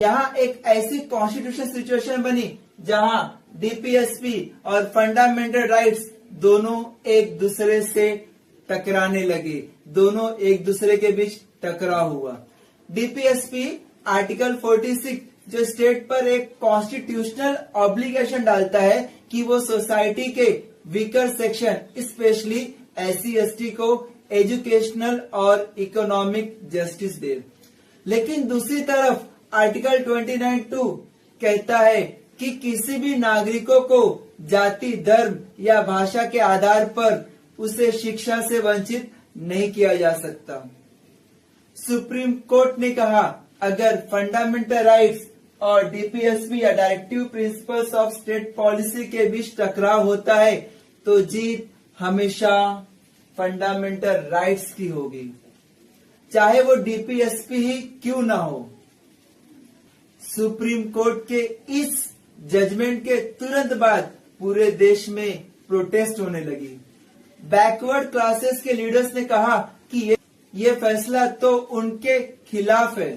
यहाँ एक ऐसी कॉन्स्टिट्यूशन सिचुएशन बनी जहाँ डीपीएसपी और फंडामेंटल राइट्स दोनों एक दूसरे से टकराने लगे, दोनों एक दूसरे के बीच टकराव हुआ। डीपीएसपी आर्टिकल 46 जो स्टेट पर एक कॉन्स्टिट्यूशनल ऑब्लिगेशन डालता है कि वो सोसाइटी के वीकर सेक्शन स्पेशली SC/ST को एजुकेशनल और इकोनॉमिक जस्टिस दे। लेकिन दूसरी तरफ आर्टिकल 29(2) कहता है कि किसी भी नागरिकों को जाति, धर्म या भाषा के आधार पर उसे शिक्षा से वंचित नहीं किया जा सकता। सुप्रीम कोर्ट ने कहा, अगर फंडामेंटल राइट्स और डीपीएसपी या directive principles of state policy के बीच टकराव होता है तो जीत हमेशा फंडामेंटल राइट्स की होगी, चाहे वो डीपीएसपी ही क्यों ना हो। सुप्रीम कोर्ट के इस जजमेंट के तुरंत बाद पूरे देश में प्रोटेस्ट होने लगी। बैकवर्ड क्लासेस के लीडर्स ने कहा कि ये फैसला तो उनके खिलाफ है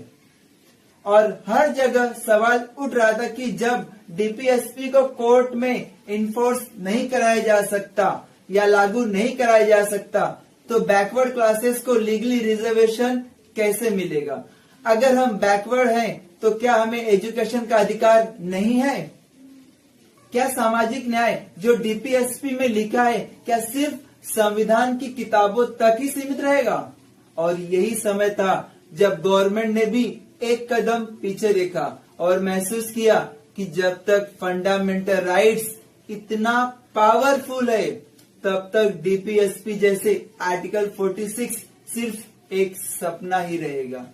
और हर जगह सवाल उठ रहा था कि जब डीपीएसपी को कोर्ट में इन्फोर्स नहीं कराया जा सकता या लागू नहीं कराया जा सकता तो बैकवर्ड क्लासेस को लीगली रिजर्वेशन कैसे मिलेगा। अगर हम बैकवर्ड हैं तो क्या हमें एजुकेशन का अधिकार नहीं है? क्या सामाजिक न्याय जो डीपीएसपी में लिखा है क्या सिर्फ संविधान की किताबों तक ही सीमित रहेगा? और यही समय था जब गवर्नमेंट ने भी एक कदम पीछे देखा और महसूस किया कि जब तक फंडामेंटल राइट्स इतना पावरफुल है तब तक डीपीएसपी जैसे आर्टिकल 46 सिर्फ एक सपना ही रहेगा।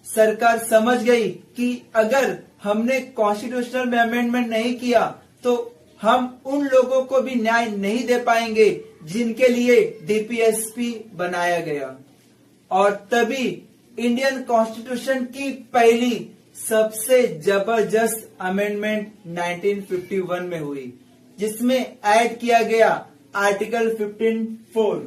सरकार समझ गई कि अगर हमने कॉन्स्टिट्यूशनल में अमेंडमेंट नहीं किया तो हम उन लोगों को भी न्याय नहीं दे पाएंगे जिनके लिए डीपीएसपी बनाया गया। और तभी इंडियन कॉन्स्टिट्यूशन की पहली सबसे जबरदस्त अमेंडमेंट 1951 में हुई, जिसमें ऐड किया गया आर्टिकल 15(4).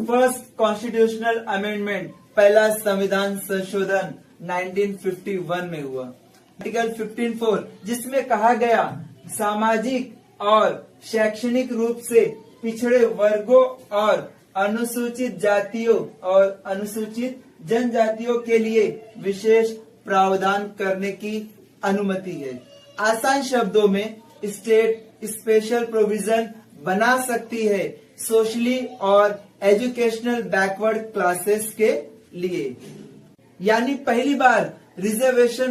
फर्स्ट कॉन्स्टिट्यूशनल अमेंडमेंट, पहला संविधान संशोधन 1951 में हुआ। आर्टिकल 15(4) जिसमें कहा गया सामाजिक और शैक्षणिक रूप से पिछड़े वर्गों और अनुसूचित जातियों और अनुसूचित जनजातियों के लिए विशेष प्रावधान करने की अनुमति है। आसान शब्दों में स्टेट स्पेशल प्रोविजन बना सकती है सोशली और एजुकेशनल बैकवर्ड क्लासेस के लिए। यानी पहली बार रिजर्वेशन